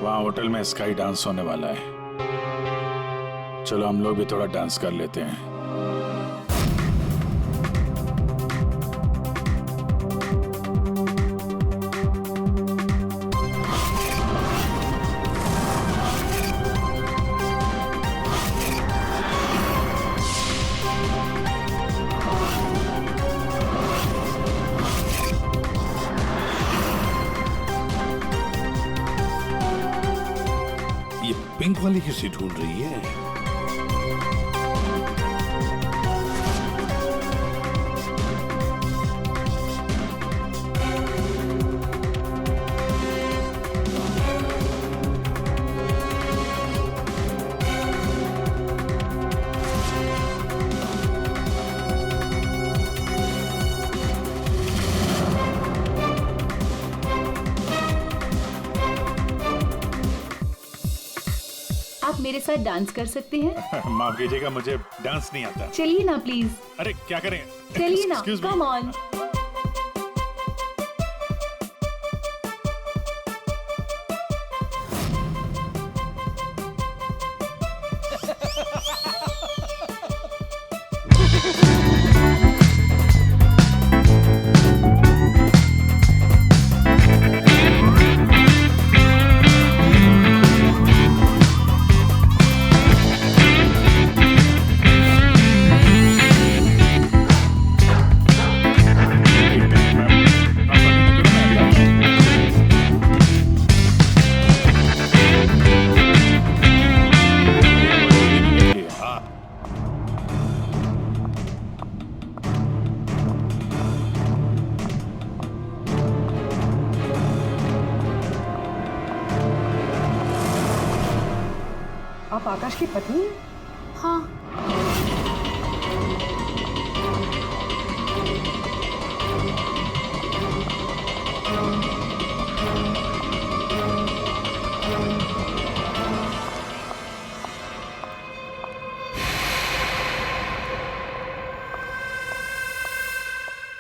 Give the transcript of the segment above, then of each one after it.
वहाँ होटल में sky dance होने वाला है। चलो हम लोग भी थोड़ा डांस कर लेते हैं। ये पिंक वाली किसी ढूंढ रही है? आप मेरे साथ डांस कर सकते हैं? माफ कीजिएगा, मुझे डांस नहीं आता। चलिए ना प्लीज। अरे क्या करें? चलिए ना, Excuse me. Come on. आप आकाश की पत्नी हैं? हाँ।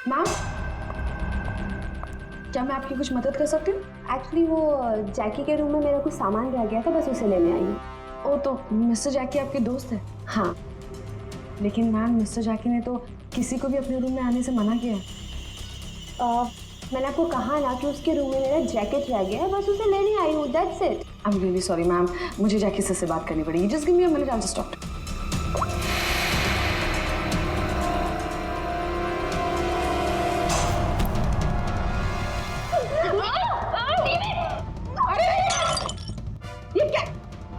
मैम, क्या मैं आपकी कुछ मदद कर सकती हूँ? एक्चुअली वो जैकी के रूम में मेरा कुछ सामान रह गया था, बस उसे लेने आई हूँ। ओ, तो मिस्टर जैकी आपके दोस्त है? हाँ। लेकिन मैम, मिस्टर जैकी ने तो किसी को भी अपने रूम में आने से मना किया है। मैंने आपको कहा ना कि उसके रूम में मेरा जैकेट रह गया है, बस उसे लेने आई हूँ, that's it. I am really sorry ma'am, मुझे जैकी से बात करनी पड़ेगी। Just give me a minute, I will just talk.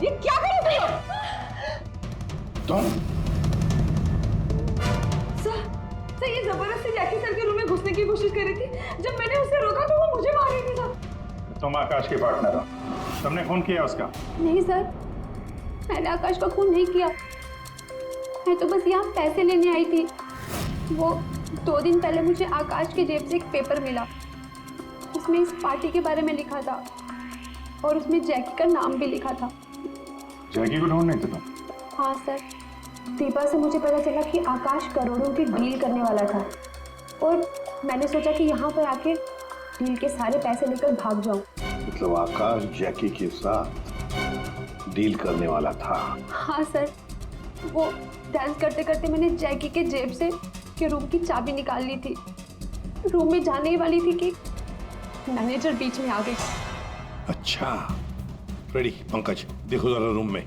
ये क्या कर रहे हो? तुम सर, ये जबरदस्ती जैकी सर के रूम में घुसने की कोशिश कर रही थी। जब मैंने उसे रोका तो वो मुझे मार रही थी सर। तुम आकाश के पार्टनर हो, तुमने खून किया उसका? नहीं सर, मैंने आकाश का खून नहीं किया। मैं तो बस यहाँ पैसे लेने आई थी। वो 2 दिन पहले मुझे आकाश के जेब से एक पेपर मिला, उसमें इस पार्टी के बारे में लिखा था और उसमें जैकी का नाम भी लिखा था। जैकी को ढूंढ नहीं थे तुम? हाँ सर, दीपा से मुझे पता चला कि आकाश करोड़ों की डील करने वाला था और मैंने सोचा कि यहाँ पर आके डील के सारे पैसे लेकर भाग जाऊँ। मतलब आकाश जैकी के साथ डील करने वाला था? हाँ सर, वो डांस करते करते मैंने जैकी के जेब से के रूम की चाबी निकाल ली थी। रूम में जाने ही वाली थी कि मैनेजर बीच में आ गई। अच्छा, रेडी पंकज, देखो जरा रूम में।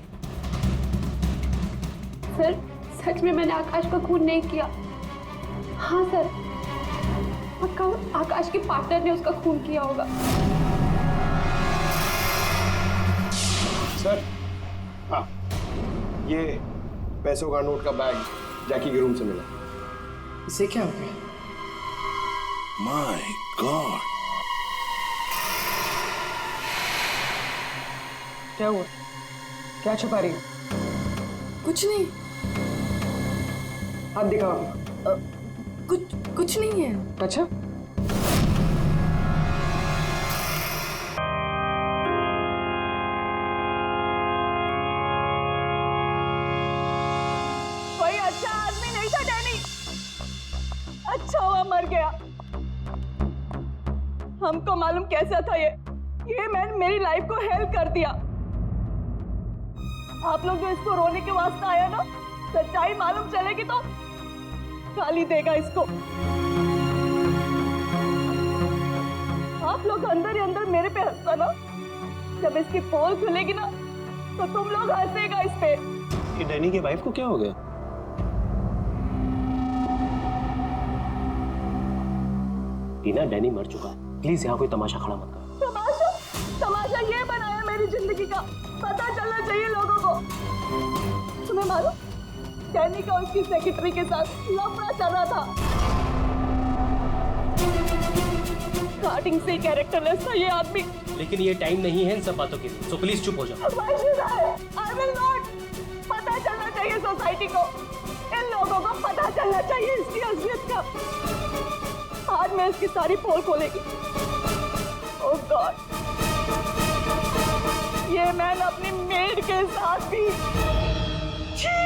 सर, सच में मैंने आकाश का खून नहीं किया। हाँ सर, पक्का आकाश के पार्टनर ने उसका खून किया होगा। सर, हाँ, ये पैसों का नोट का बैग जैकी के रूम से मिला। इसे क्या हो गया? माय गॉड, क्या हुआ? क्या छुपा रही हो? कुछ नहीं। हाथ दिखाओ अपना। कुछ नहीं है। अच्छा, कोई अच्छा आदमी नहीं था डैनी। अच्छा हुआ मर गया। हमको मालूम कैसा था ये। ये मैन मेरी लाइफ को हेल्प कर दिया। आप लोग जो इसको रोने के वास्ते आया ना, सच्चाई मालूम चलेगी तो गाली देगा इसको। आप लोग अंदर ही अंदर मेरे पे हंसता ना, जब इसकी पोल खुलेगी ना तो तुम लोग हंसेगा इस पे। ये डैनी के वाइफ को क्या हो गया? टीना, डैनी मर चुका है, प्लीज यहाँ कोई तमाशा खड़ा मत कर। तमाशा? तमाशा ये बनाया मेरी जिंदगी का, पता चलना चाहिए लोगों को। तुम्हें मालूम, डैनी का उसकी सेक्रेटरी के साथ लफड़ा चल रहा था। स्टार्टिंग से कैरेक्टरलेस था ये आदमी। लेकिन ये टाइम नहीं है इन सब बातों के लिए, तो प्लीज चुप हो जाओ। Why should I? I will not. पता चलना चाहिए सोसाइटी को, इन लोगों को पता चलना चाहिए इसकी असलियत का। आज मैं इसकी सारी पोल खोलेगी। Oh God. ये मैन अपनी मेड के साथ भी। छी!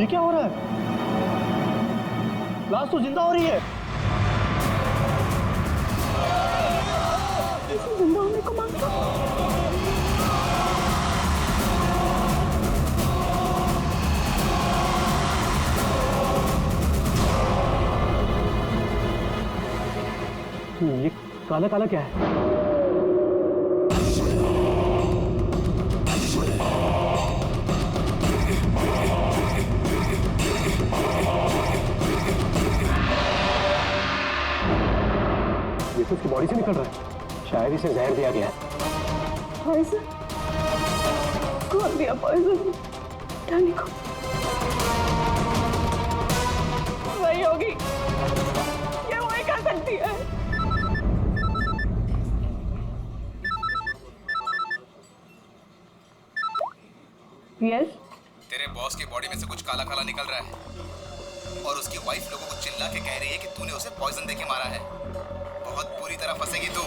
ये क्या हो रहा है? लाश तो जिंदा हो रही है। जिंदा होने को मांगता। ये काला काला क्या है? ये तो उसकी बॉडी से निकल रहा है, शायद इसे जहर दिया गया है। पॉइजन? कौन दिया पॉइजन? डैनी को। वही होगी, ये वही कर सकती है। यस? तेरे बॉस की बॉडी में से कुछ काला काला निकल रहा है और उसकी वाइफ लोगों को चिल्ला के कह रही है कि तूने उसे पॉइजन देके मारा है। बहुत बुरी तरह फंसेगी तू।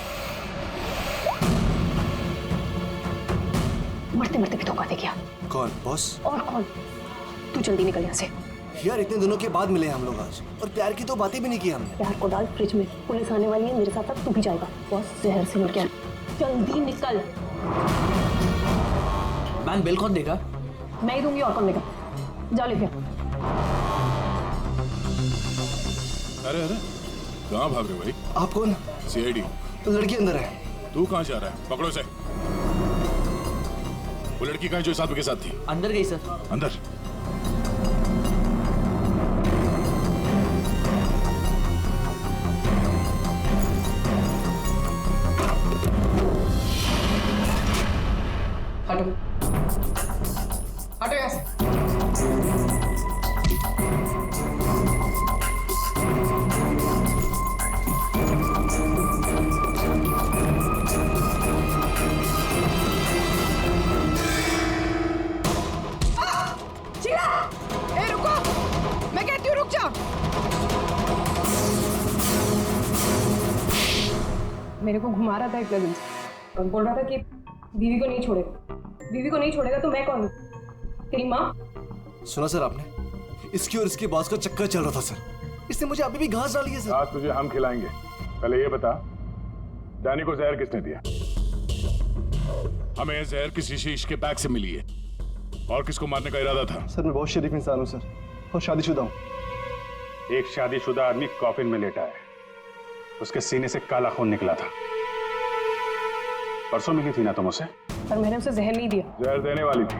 मरते मरते भी धोखा दे गया। कौन बॉस? और कौन? तू जल्दी निकल यहाँ से। यार इतने दिनों के बाद मिले हम लोग आज, और प्यार की तो बातें भी नहीं की हमने। प्यार को डाल फ्रिज में, पुलिस आने वाली है, मेरे साथ साथ तू भी जाएगा। बॉस जहर से मिल गया, जल्दी निकल। मैम बिल कौन देगा? मैं ही दूंगी, और कौन देगा? जाओ लेके। अरे अरे कहाँ भाग रहे हो भाई? आप कौन? सीआईडी। लड़की अंदर है। तू कहाँ जा रहा है? पकड़ो इसे। वो लड़की कहाँ जो इस आदमी के साथ थी? अंदर गई सर। अंदर? हटो हटो यहाँ से। मेरे को घुमा रहा था एक लगन से और बोल रहा था कि बीवी को नहीं छोड़ेगा, बीवी को नहीं छोड़ेगा तो मैं कौन हूँ? तेरी माँ? सुना सर आपने? इसकी और इसके बॉस का चक्कर चल रहा था सर। इसने मुझे अभी भी घास डाली है सर। आज तुझे हम खिलाएंगे। पहले ये बता, डैनी को जहर किसने दिया? हमें जहर किसी शीश के बैग से मिली है, और किसको मारने का इरादा था? सर मैं बहुत शरीफ इंसान हूँ सर, और शादीशुदा हूँ। एक शादीशुदा आदमी कॉफिन में लेटा है, उसके सीने से काला खून निकला था। परसों मिली थी ना तुम उसे? पर मैंने उसे जहर नहीं दिया। जहर देने वाली थी।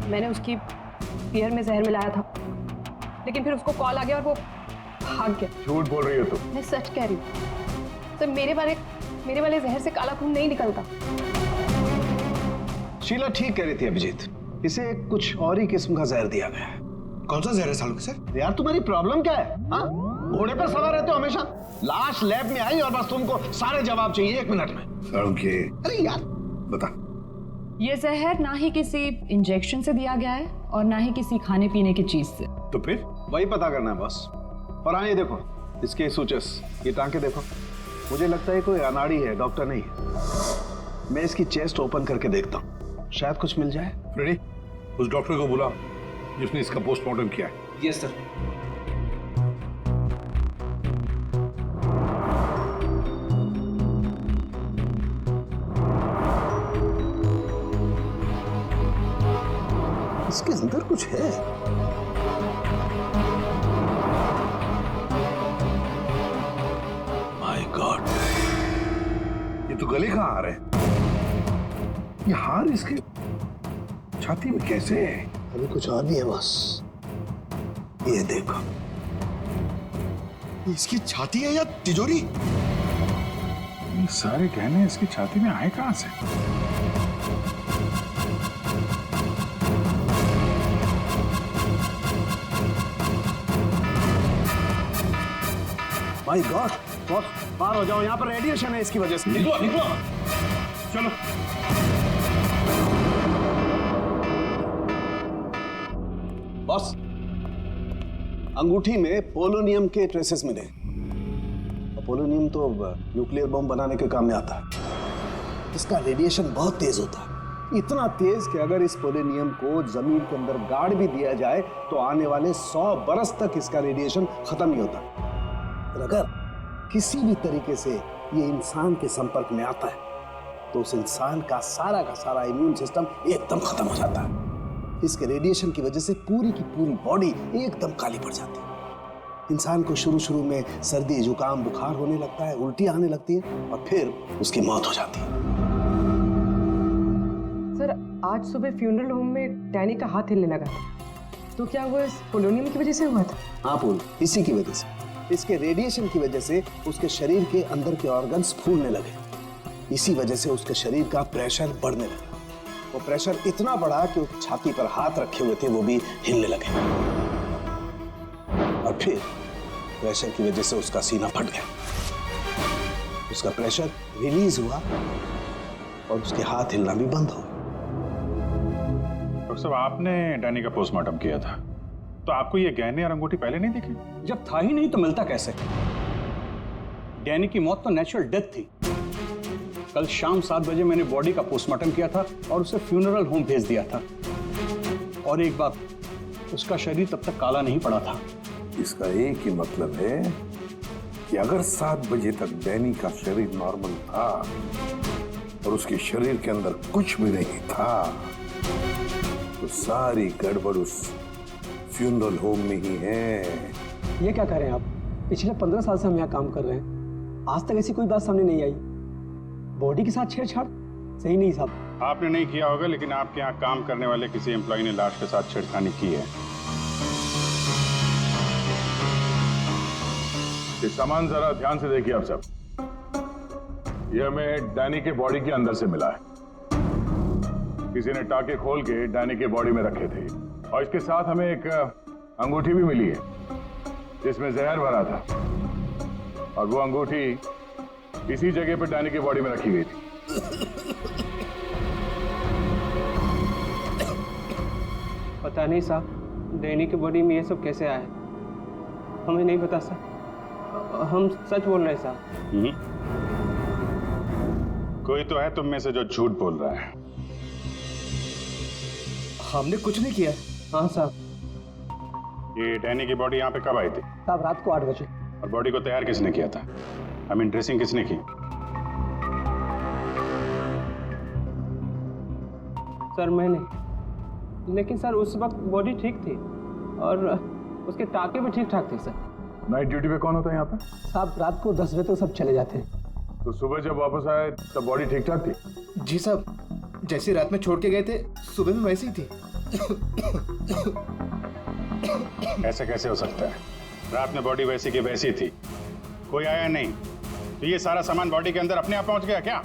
मैंने उसकी बियर में जहर मिलाया था, लेकिन फिर उसको कॉल आ गया और वो भाग गया। झूठ बोल रही हो तुम। मैं सच कह रही हूँ। तो मेरे वाले जहर से काला खून नहीं निकलता। शीला ठीक कह रही थी अभिजीत, इसे कुछ और ही किस्म का जहर दिया गया है। कौन सा जहर है सालों के सर? यार तुम्हारी प्रॉब्लम क्या है? हाँ, घोड़े पर सवार रहते हो हमेशा। लाश लैब में आई और बस तुमको सारे जवाब चाहिए 1 मिनट में। ओके। अरे यार बता। ये जहर ना ही किसी इंजेक्शन से दिया गया है और ना ही किसी खाने पीने की चीज से। तो फिर वही पता करना है बस। और हाँ ये देखो, इसके सूचस, ये टांके देखो। मुझे लगता है कोई अनाड़ी है, डॉक्टर नहीं है। मैं इसकी चेस्ट ओपन करके देखता हूँ, शायद कुछ मिल जाए। रेडी? उस डॉक्टर को बुला, जिसने इसका पोस्टमार्टम किया है। Yes sir. इसके अंदर कुछ है। माय गॉड, ये तो गले का हार है। ये हार इसके छाती में कैसे है? अभी कुछ और भी है बस। ये देखो, इसकी छाती है या तिजोरी? ये सारे गहने इसकी छाती में आए कहां से? माय गॉड, बॉस बाहर हो जाओ, यहाँ पर रेडिएशन है इसकी वजह से। निकलो निकलो, चलो। बॉस, अंगूठी में पोलोनियम के ट्रेसेस मिले। पोलोनियम तो न्यूक्लियर बम बनाने के काम में आता है। इसका रेडिएशन बहुत तेज होता है, इतना तेज कि अगर इस पोलोनियम को जमीन के अंदर गाड़ भी दिया जाए तो आने वाले 100 बरस तक इसका रेडिएशन खत्म नहीं होता। और अगर किसी भी तरीके से ये इंसान के संपर्क में आता है तो उस इंसान का सारा इम्यून सिस्टम एकदम खत्म हो जाता है। इसके रेडिएशन की वजह से पूरी की पूरी बॉडी एकदम काली पड़ जाती है। इंसान को शुरू में सर्दी, जुकाम, बुखार होने लगता है, उल्टी आने लगती है और फिर उसकी मौत हो जाती है। सर, आज सुबह फ्यूनरल होम में डैनी का हाथ हिलने लगा, तो क्या वो इस पोलोनियम की वजह से हुआ था? हाँ पूल, इसी की वजह से, इसके रेडिएशन की वजह से उसके शरीर के अंदर के ऑर्गन्स फूलने लगे। इसी वजह से उसके शरीर का प्रेशर बढ़ने लगा। वो प्रेशर इतना बढ़ा कि उसकी छाती पर हाथ रखे हुए थे वो भी हिलने लगे। और फिर प्रेशर की वजह से उसका सीना फट गया, उसका प्रेशर रिलीज हुआ और उसके हाथ हिलना भी बंद हो गया। डॉक्टर साहब, आपने डैनी का पोस्टमार्टम किया था, तो आपको ये गहने और अंगूठी पहले नहीं दिखे? जब था ही नहीं तो मिलता कैसे? डैनी की मौत तो नेचुरल डेथ थी। कल शाम 7 बजे मैंने बॉडी का पोस्टमार्टम किया था और उसे फ्यूनरल होम भेज दिया था। और एक बात, उसका शरीर तब तक काला नहीं पड़ा था। इसका एक ही मतलब है कि अगर 7 बजे तक डैनी का शरीर नॉर्मल था और उसके शरीर के अंदर कुछ भी नहीं था तो सारी गड़बड़ उस फ्यूनरल होम में ही है। ये क्या कह रहे हैं आप? पिछले 15 साल से हम यहाँ काम कर रहे हैं, आज तक ऐसी कोई बात सामने नहीं आई। बॉडी के साथ छेड़छाड़ सही नहीं साहब। आपने नहीं किया होगा, लेकिन आपके यहाँ काम करने वाले किसी एम्प्लॉय ने लाश के साथ छेड़खानी की है। ये सामान जरा ध्यान से देखिए आप सब। ये हमें डैनी के बॉडी के अंदर से मिला है। किसी ने टाके खोल के डैनी के बॉडी में रखे थे और इसके साथ हमें एक अंगूठी भी मिली है जिसमें जहर भरा था, और वो अंगूठी इसी जगह पे डैनी की बॉडी में रखी गई थी। पता नहीं साहब, डैनी की बॉडी में ये सब कैसे आया, हमें नहीं पता सर। हम सच बोल रहे हैं साहब। कोई तो है तुम में से जो झूठ बोल रहा है। हमने कुछ नहीं किया। हाँ साहब। ये डैनी की बॉडी यहाँ पे कब आई थी? साहब रात को 8 बजे। और बॉडी को तैयार किसने किया था? आई मीन ड्रेसिंग किसने की? सर मैंने, लेकिन सर उस वक्त बॉडी ठीक थी और उसके टाके भी ठीक ठाक थे सर। नाइट ड्यूटी पे कौन होता है यहाँ पे? साहब रात को 10 बजे तक सब चले जाते हैं। तो सुबह जब वापस आए तब बॉडी ठीक ठाक थी? जी साहब, जैसे रात में छोड़ के गए थे सुबह में वैसी ही थी। ऐसे कैसे हो सकता है? रात में बॉडी वैसी की वैसी थी, कोई आया नहीं, तो ये सारा सामान बॉडी के अंदर अपने आप पहुंच गया क्या?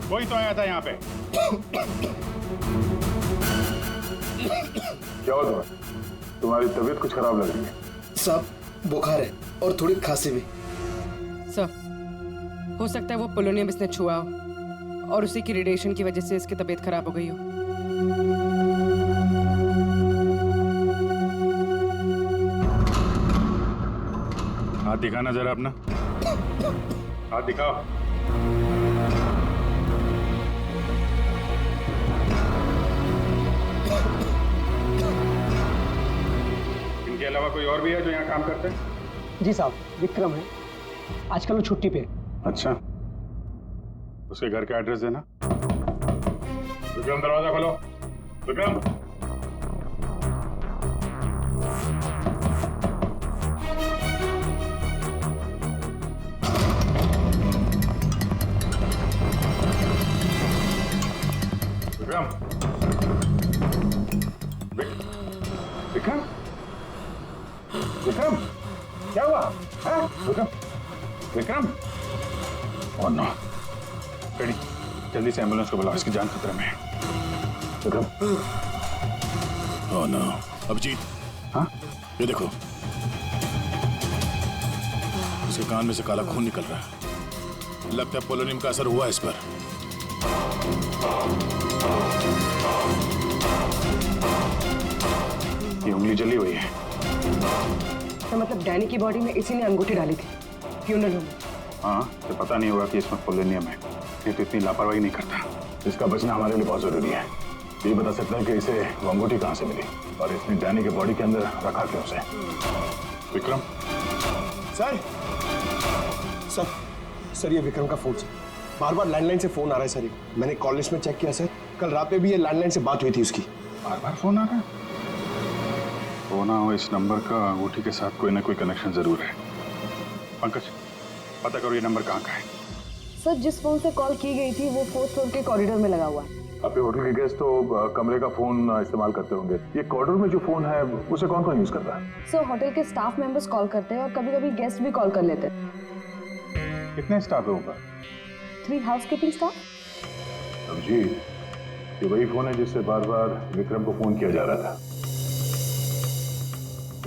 कोई तो आया था यहाँ पे। क्या हुआ तुम्हारी तबीयत कुछ खराब लग रही है? साहब बुखार है और थोड़ी खांसी भी। सर, हो सकता है वो पोलोनियम इसने छुआ हो और उसी की रेडिएशन की वजह से इसकी तबीयत खराब हो गई हो। हाथ दिखाना जरा अपना, हाथ दिखाओ। कोई और भी है जो यहाँ काम करते हैं? जी साहब, विक्रम है, आजकल वो छुट्टी पे है। अच्छा, उसके घर का एड्रेस देना। विक्रम, दरवाजा खोलो। विक्रम, विक्रम, विक्रम, विक्रम, क्या हुआ? है? Vikram, Vikram, oh no, ready, जल्दी से एम्बुलेंस को बुलाओ, इसकी जान खतरे में है। विक्रम, ओह नो, अभिजीत, हाँ? ये देखो, इसके कान में से काला खून निकल रहा है। लगता है पोलोनियम का असर हुआ इस पर। ये उंगली जली हुई है। तो मतलब डैनी की बॉडी में इसी ने अंगूठी डाली थी फ्यूनरल होम में। हाँ, तो पता नहीं होगा कि इसमें पोलोनियम है। ये तो इतनी लापरवाही नहीं करता। इसका बचना हमारे लिए बहुत जरूरी है। ये बता सकता है कि इसे वो अंगूठी कहाँ से मिली और इसने डैनी के बॉडी के अंदर रखा क्यों उसे? विक्रम, सर ये विक्रम का फोन सर, बार बार लैंडलाइन से फोन आ रहा है सर। मैंने कॉल लिस्ट में चेक किया सर, कल रात में भी ये लैंडलाइन से बात हुई थी उसकी। बार बार फोन आ रहा है? हो ना हो, इस नंबर का अंगूठी के साथ कोई ना कोई कनेक्शन जरूर है। पंकज, पता करो ये नंबर कहाँ का है। सर, जिस फोन से कॉल की गई थी वो 4th फ्लोर के कॉरिडोर में लगा हुआ है। आपके होटल के गेस्ट तो कमरे का फोन इस्तेमाल करते होंगे। ये कॉरिडोर में जो फोन है उसे कौन कौन यूज करता है? सर, होटल के स्टाफ मेंबर्स कॉल करते हैं और कभी कभी गेस्ट भी कॉल कर लेते हैं। कितने स्टाफ है ऊपर? 3 हाउसकीपिंग स्टाफ। अभिजीत, ये वही फोन है जिससे बार बार विक्रम को फोन किया जा रहा था।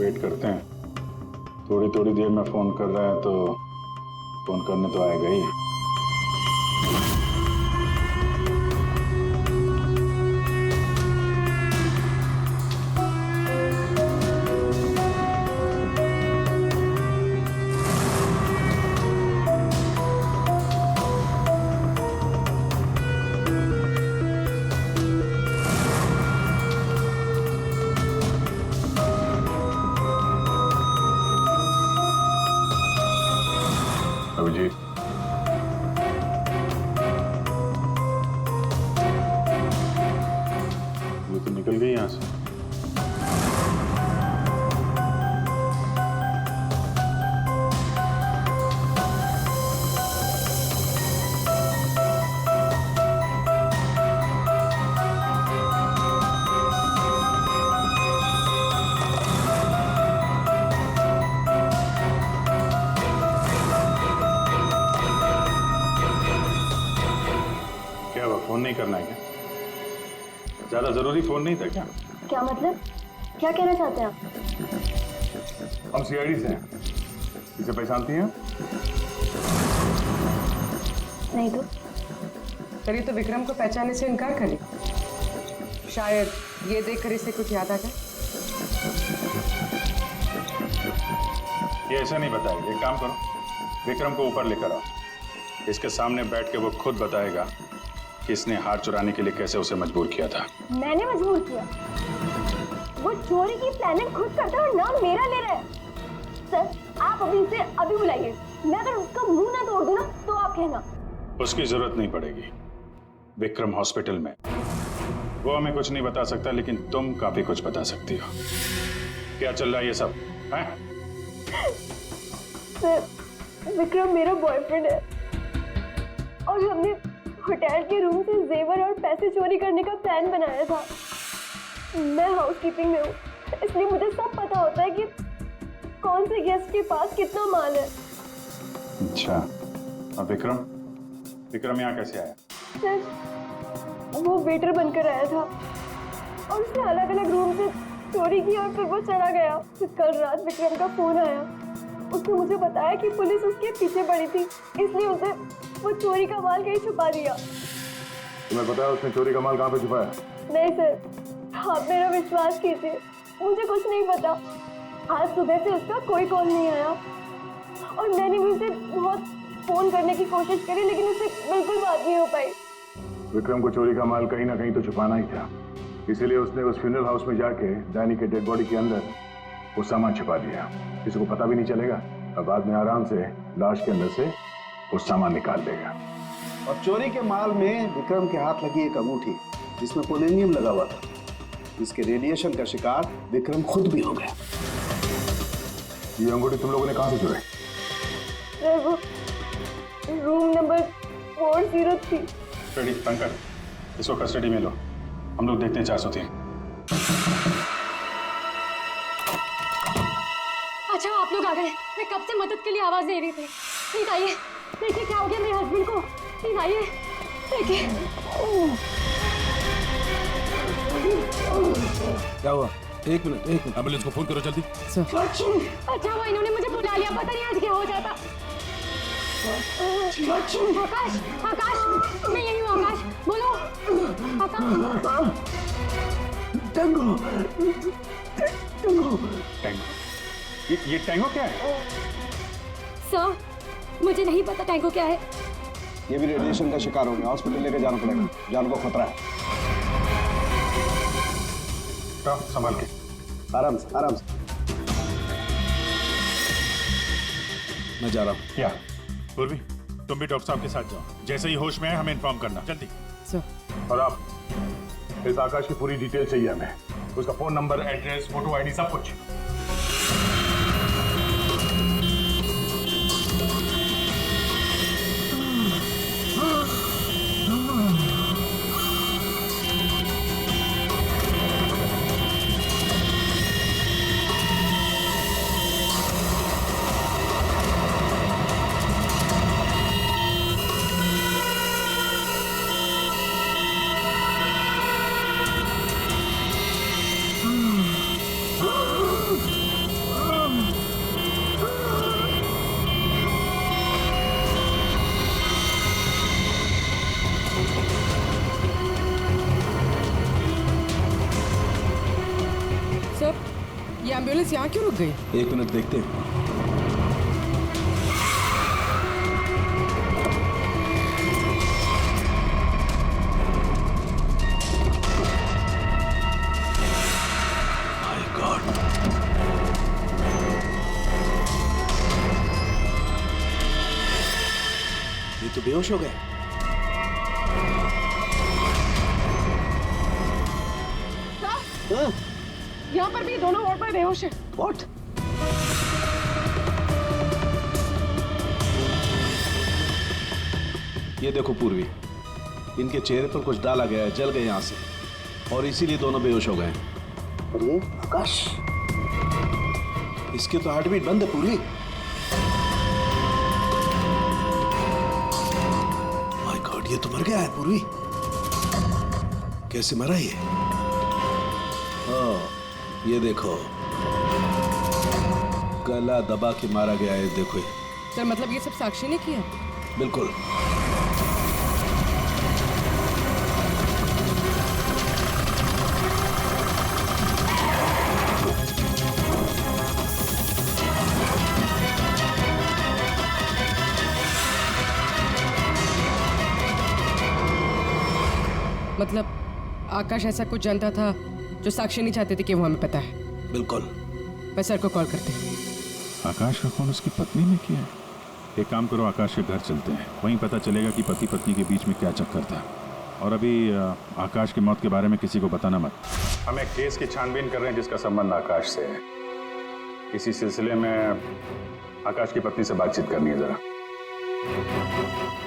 वेट करते हैं, थोड़ी थोड़ी देर में फोन कर रहा है तो फोन करने तो आएगा ही। अभिजीत, ये तो निकल गई यहाँ से। फोन नहीं करना है क्या? ज्यादा जरूरी फोन नहीं था क्या? क्या मतलब? क्या कहना चाहते हैं आप? हम सीआईडी से हैं। इसे पहचानती हैं? नहीं तो। सर, ये तो विक्रम को पहचानने से इनकार करे। शायद ये देखकर इसे कुछ याद आ जाए। ये ऐसा नहीं बताएगा। एक काम करो, विक्रम को ऊपर लेकर आओ। इसके सामने बैठ के वो खुद बताएगा कि इसने हार चुराने के लिए कैसे उसे मजबूर किया था। मैंने मजबूर किया? वो चोरी की प्लानिंग खुद करता है और नाम मेरा ले रहा है। सर, आप अभी इसे अभी बुलाइए। मैं अगर उसका मुंह ना तोड़ दूं ना तो आप कहना। उसकी जरूरत नहीं पड़ेगी। विक्रम हॉस्पिटल में, वो हमें कुछ नहीं बता सकता, लेकिन तुम काफी कुछ बता सकती हो। क्या चल रहा है ये सब? हैं? सर, विक्रम मेरा बॉयफ्रेंड है और हमने होटल के रूम से जेवर और पैसे चोरी करने का प्लान बनाया था। मैं हाउसकीपिंग में हूँ, इसलिए मुझे सब पता होता है कि कौन से गेस्ट के पास कितना माल है। अच्छा, अब विक्रम यहाँ कैसे आया? सर, वो वेटर बनकर आया था और उसने अलग अलग रूम से चोरी की और फिर वो चला गया। फिर कल रात विक्रम का फोन आया। उसने मुझे बताया कि पुलिस उसके पीछे पड़ी थी, इसलिए उसे वो चोरी का माल कहीं छुपा दिया। तुम्हें पता है उसने चोरी का माल कहाँ पे छुपाया? नहीं सर, आप मेरा विश्वास कीजिए, मुझे कुछ नहीं पता। आज सुबह से उसका कोई कॉल नहीं आया और मैंने भी उसे बहुत फोन करने की कोशिश करी, लेकिन उससे बिल्कुल बात नहीं हो पाई। विक्रम को चोरी का माल कहीं ना कहीं तो छुपाना ही था, इसीलिए उसने उस फ्यूनरल हाउस में जाके डैनी के डेड बॉडी के अंदर वो सामान छिपा दिया, किसी को पता भी नहीं चलेगा और बाद में आराम से लाश के अंदर से वो सामान निकाल देगा। और चोरी के माल में विक्रम के हाथ लगी एक अंगूठी जिसमें पोलोनियम लगा हुआ था, जिसके रेडिएशन का शिकार विक्रम खुद भी हो गया। ये अंगूठी तुम लोगों ने कहां से चुराई? Room number 403। रेडी पंकज, इसको कस्टडी में लो, हम लोग देखते हैं 403। अच्छा आप लोग आ गए, मैं कब से मदद के लिए आवाज दे रही थी। प्लीज आइए, देखिए क्या हो गया मेरे हस्बैंड को। प्लीज आइए, देखिए। क्या हुआ? एक मिनट, एम्बुलेंस को फोन करो जल्दी। अच्छा वो इन्होंने मुझे बुला लिया, पता नहीं आज क्या हो जाता। आकाश, आकाश, मैं यही हूँ। आकाश बोलो। आकाश। Tango, tango, tango. ये टैंगो क्या है? सर मुझे नहीं पता टैंगो क्या है। ये भी रेडिएशन का शिकार हो गया, हॉस्पिटल लेके जाना पड़ेगा, जान को खतरा है। संभाल के, आराम से, आराम से। मैं जा रहा हूँ। क्या पूर्वी, तुम भी डॉक्टर साहब के साथ जाओ, जैसे ही होश में है हमें इन्फॉर्म करना जल्दी। सर। और आप इस आकाश की पूरी डिटेल चाहिए हमें, उसका phone number, address, photo ID, सब कुछ। ये एम्बुलेंस यहाँ क्यों रुक गई? एक मिनट देखते हैं। My God. ये तो बेहोश हो गए। यहाँ पर भी दोनों वार्ड में बेहोश हैं। What? ये देखो पूर्वी, इनके चेहरे पर कुछ डाला गया है, जल गए यहाँ से, और इसीलिए दोनों बेहोश हो गए। अरे आकाश, इसके तो हार्ट बीट बंद है पूर्वी। माय गॉड, ये तो मर गया है पूर्वी। कैसे मरा ये? ये देखो, गला दबा के मारा गया है, देखो। सर मतलब ये सब साक्षी ने किया? बिल्कुल। मतलब आकाश ऐसा कुछ जानता था जो साक्षी नहीं चाहते थे कि वो हमें पता है। बिल्कुल। मैं सर को कॉल करते हैं। आकाश का फोन उसकी पत्नी ने किया है। एक काम करो, आकाश के घर चलते हैं, वहीं पता चलेगा कि पति पत्नी के बीच में क्या चक्कर था। और अभी आकाश की मौत के बारे में किसी को बताना मत। हम एक केस की छानबीन कर रहे हैं जिसका संबंध आकाश से है। इसी सिलसिले में आकाश की पत्नी से बातचीत करनी है जरा।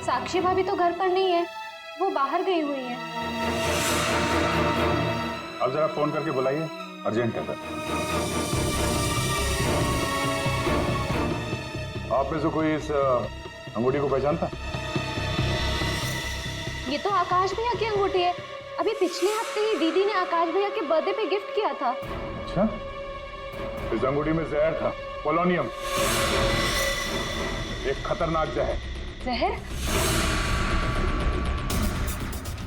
साक्षी भाभी तो घर पर नहीं है, वो बाहर गई हुई है। अब जरा फोन करके बुलाइए, अर्जेंट है। आप में से कोई इस अंगूठी को पहचानता? ये तो आकाश भैया की अंगूठी है। अभी पिछले हफ्ते ही दीदी ने आकाश भैया के बर्थडे पे गिफ्ट किया था। अच्छा, इस अंगूठी में जहर था, पोलोनियम, एक खतरनाक जहर। जहर?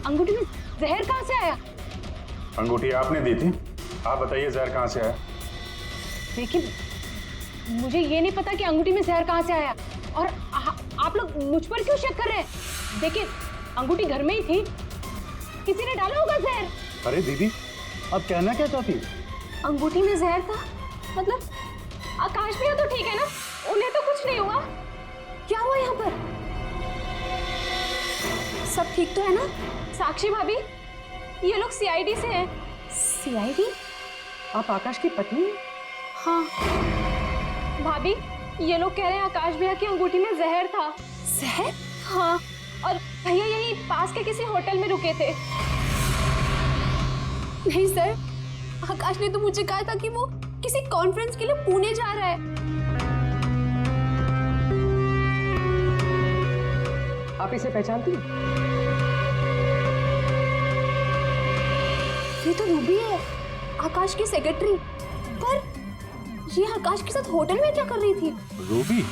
अंगूठी में जहर कहाँ से आया? अंगूठी आपने दी थी, आप बताइए जहर कहाँ से आया? देखिए, मुझे ये नहीं पता कि अंगूठी में जहर कहाँ से आया, और आप लोग मुझ पर क्यों शक कर रहे हैं? देखिए, अंगूठी घर में ही थी, किसी ने डाला होगा जहर। अरे दीदी, अब कहना क्या चाहती? अंगूठी में जहर था, मतलब आकाश भैया तो ठीक है ना? उन्हें तो कुछ नहीं हुआ? क्या हुआ यहाँ पर? सब ठीक तो है ना? साक्षी भाभी, ये लोग सीआईडी से हैं। सीआईडी? आप आकाश की पत्नी हैं? हाँ भाभी, ये लोग कह रहे हैं आकाश भैया की अंगूठी में जहर था। जहर? हाँ, और भैया यहीं पास के किसी होटल में रुके थे। नहीं सर, आकाश ने तो मुझे कहा था कि वो किसी कॉन्फ्रेंस के लिए पुणे जा रहा है। आप इसे पहचानती हैं? ये तो रूबी है, आकाश की सेक्रेटरी। पर ये आकाश के साथ होटल में क्या कर रही थी? रूबी?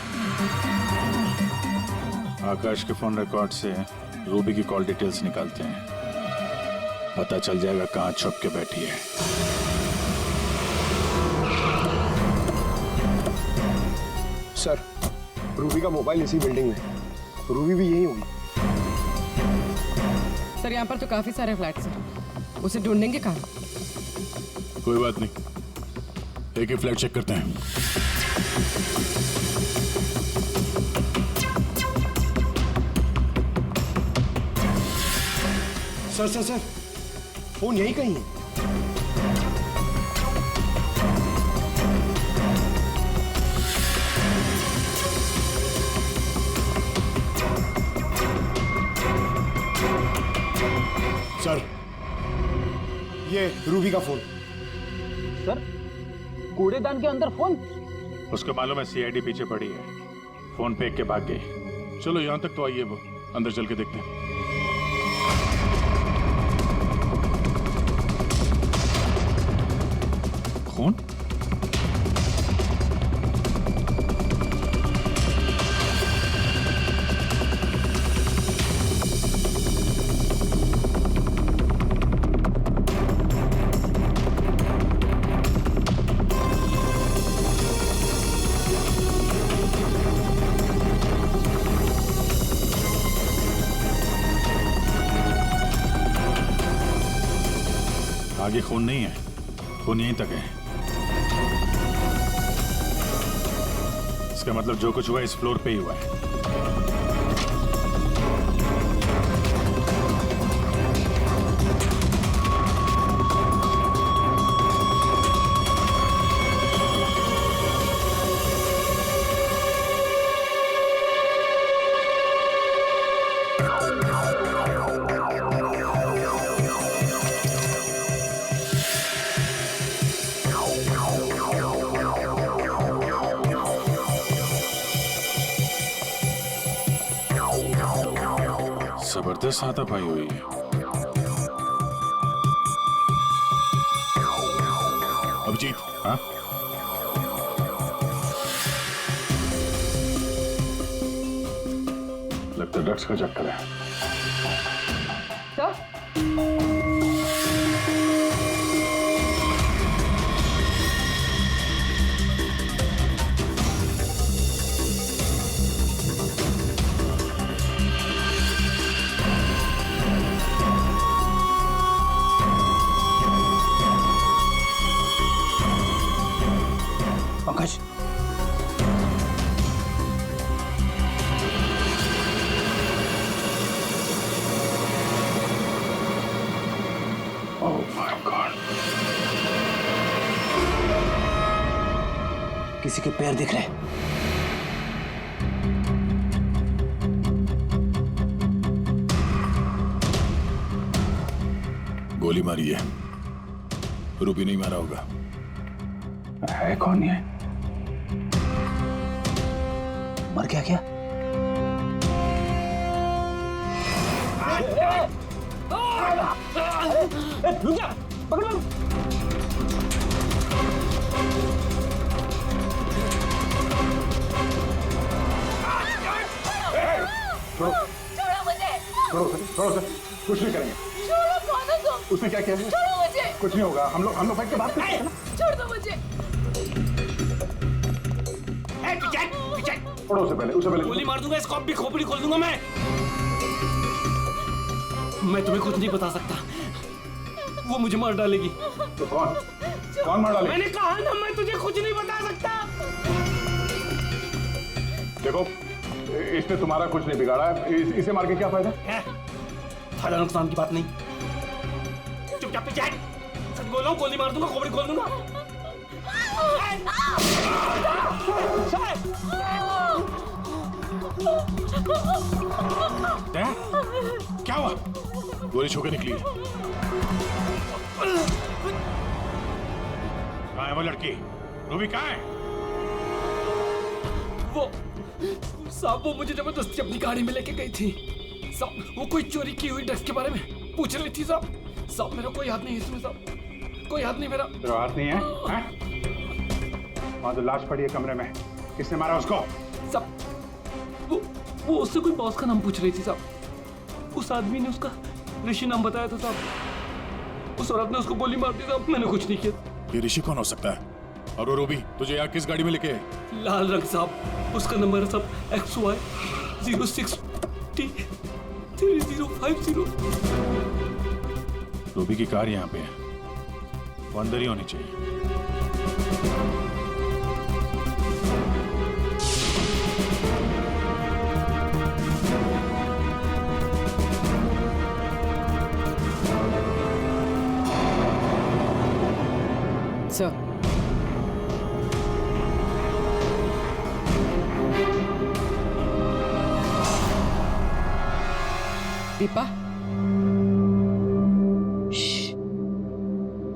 आकाश के फोन रिकॉर्ड से रूबी की कॉल डिटेल्स निकालते हैं, पता चल जाएगा कहाँ छुप के बैठी है। सर, रूबी का मोबाइल इसी बिल्डिंग में है। रूबी भी यही होगी। सर, यहाँ पर तो काफी सारे फ्लैट्स हैं, उसे ढूंढेंगे कहाँ? कोई बात नहीं, एक ही फ्लैट चेक करते हैं। सर, फोन यही कहीं है। सर, ये रूबी का फोन। सर, कूड़ेदान के अंदर फोन? उसको मालूम है सीआईडी पीछे पड़ी है, फोन फेंक के भाग गई। चलो यहाँ तक तो आइए, वो अंदर चल के देखते हैं। कौन? आगे खून नहीं है, खून यहीं तक है। इसका मतलब जो कुछ हुआ इस फ्लोर पे ही हुआ है। जबरदस्त हाथापाई हुई है। अभिजीत, हाँ? लगता है ड्रग्स का चक्कर है। Sir? Pankaj, oh my God, किसी के पैर दिख रहे हैं। गोली मारी है, रूबी नहीं मारा होगा। है कौन ये? मर गया क्या? रुक जा, पकड़ो। छोड़ो मुझे। छोड़ो सर, कुछ नहीं करेंगे। छोड़ो, कौन हो तुम? उसने क्या किया है? छोड़ो मुझे। कुछ नहीं होगा, हम लोग बैठ के बात करते हैं ना। छोड़ दो मुझे। छोड़ो उसे पहले। गोली मार दूंगा, इसको भी खोपड़ी खोल दूंगा मैं तुम्हें कुछ नहीं बता सकता, वो मुझे मार डालेगी। तो कौन? कौन मार डाली? मैंने कहा ना मैं तुझे कुछ नहीं बता सकता। देखो इसने तुम्हारा कुछ नहीं बिगाड़ा है, इसे मार के क्या फायदा? फायदा नुकसान की बात नहीं, चुपचाप पीछे हट। सच बोल रहा हूँ, गोली मार दूंगा, खोपड़ी खोल दूंगा। क्या हुआ? गोली छू के निकली। कहाँ है वो लड़की? रूबी कहाँ है? वो साहब वो मुझे जबरदस्ती अपनी गाड़ी में लेके गई थी साहब। वो कोई चोरी की हुई ड्रग्स के बारे में पूछ रही थी साहब। साहब मेरा कोई हाथ नहीं है इसमें साहब, कोई हाथ नहीं मेरा। तेरा हाथ नहीं है? वहाँ तो लाश पड़ी है कमरे में, किसने मारा उसको? साहब वो उससे कोई बॉस का नाम पूछ रही थी साहब। उस आदमी ने उसका ऋषि नाम बताया था साहब। उस औरत ने उसको गोली मार दी साहब, मैंने कुछ नहीं किया। ये ऋषि कौन हो सकता है? और वो रूबी तुझे यहाँ किस गाड़ी में लेके? लाल रंग साहब, उसका नंबर है साहब XY 06T 3050। रूबी की कार यहाँ पे है, वो अंदर ही होनी चाहिए। सर दीपा,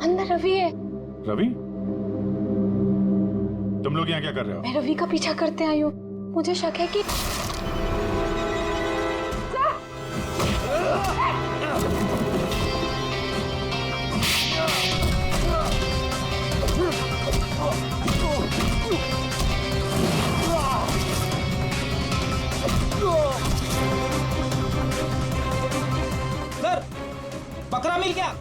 अंदर रवि है। रवि? तुम लोग यहाँ क्या कर रहे हो? मैं रवि का पीछा करते आई हूँ। मुझे शक है कि सर बकरा मिल गया।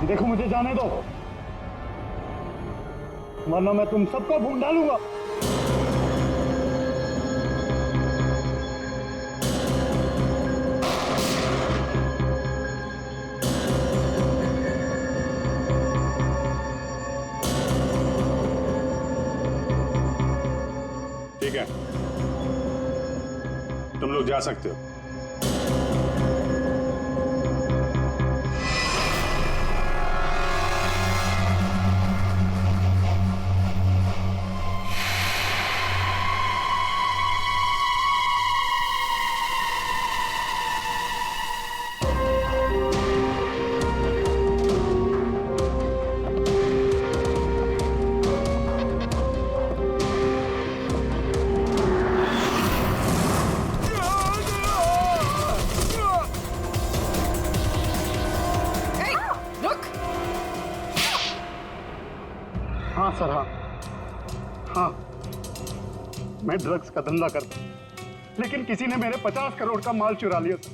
देखो मुझे जाने दो, वरना मैं तुम सबको भून डालूंगा। ठीक है, तुम लोग जा सकते हो। हाँ सर, हाँ मैं ड्रग्स का धंधा करता हूँ, लेकिन किसी ने मेरे 50 करोड़ का माल चुरा लिया था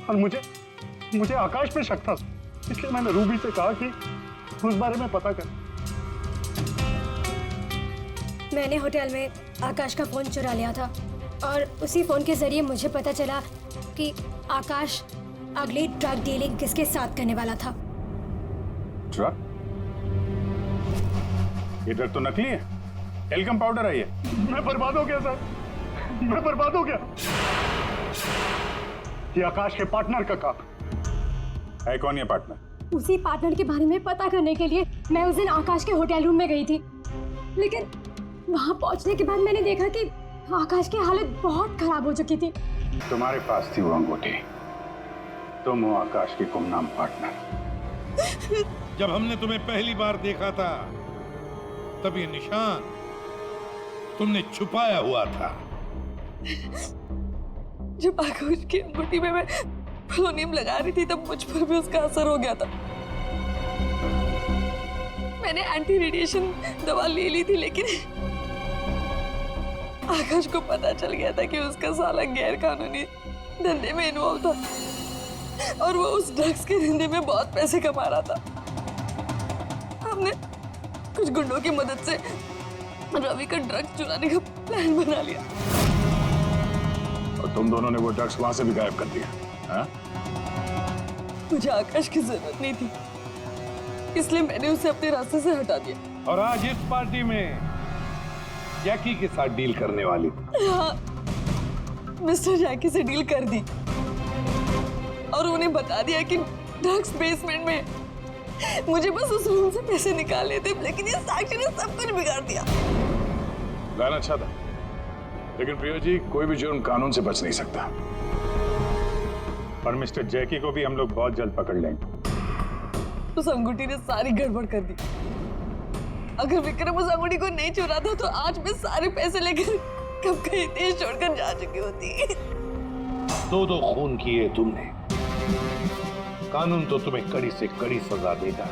और मुझे आकाश पे शक था, इसलिए मैंने रूबी से कहा कि उस बारे में पता कर। मैंने होटल में आकाश का फोन चुरा लिया था और उसी फोन के जरिए मुझे पता चला कि आकाश अगली ड्रग डीलिंग किसके साथ करने वाला था। ड्रग? ये ड्रग तो नकली है, एल्कम पाउडर है ये। मैं बर्बाद हो गया सर, मैं बर्बाद हो गया। ये आकाश के पार्टनर का काम है। कौन ये पार्टनर? उसी पार्टनर के बारे में पता करने के लिए मैं उस दिन आकाश के होटल रूम में गई थी, लेकिन वहां पहुंचने के बाद मैंने देखा कि आकाश की हालत बहुत खराब हो चुकी थी। तुम्हारे पास थी वो अंगूठी, तुम हो आकाश की गुमनाम पार्टनर। जब हमने तुम्हें पहली बार देखा था तब ये निशान तुमने छुपाया हुआ था। जब आकाश की अंगूठी में मैं पोलोनियम लगा रही थी तब मुझ पर भी उसका असर हो गया था। मैंने एंटी रेडिएशन दवा ले ली थी, लेकिन आकाश को पता चल गया था कि उसका साला गैर कानूनी धंधे में इन्वॉल्व था और वो उस ड्रग्स के धंधे में बहुत पैसे कमा रहा था। हमने कुछ गुंडों की मदद से रवि का ड्रग्स चुराने का प्लान बना लिया। और तुम दोनों ने वो ड्रग्स वहां से भी गायब कर दिया, हाँ? मुझे आकाश की जरूरत नहीं थी, इसलिए मैंने उसे अपने रास्ते से हटा दिया। और आज इस पार्टी में जैकी के साथ डील करने वाली थी। हाँ, मिस्टर जैकी से डील कर दी और उन्हें बता दिया कि ड्रग्स बेसमेंट में, मुझे बस उस रूम से पैसे निकालने थे, लेकिन ये साक्षी ने सब कुछ बिगाड़ दिया। प्लान अच्छा था, लेकिन प्रियो जी, कोई भी जुर्म कानून से बच नहीं सकता। और मिस्टर जैकी को भी हम लोग बहुत जल्द पकड़ लेंगे। उस अंगूठी ने सारी गड़बड़ कर दी। अगर विक्रम उस अंगूठी को नहीं चुराता तो आज मैं सारे पैसे लेकर कब कहीं देश छोड़कर जा चुकी होती। दो खून किए तुमने, कानून तो तुम्हें कड़ी से कड़ी सजा देगा।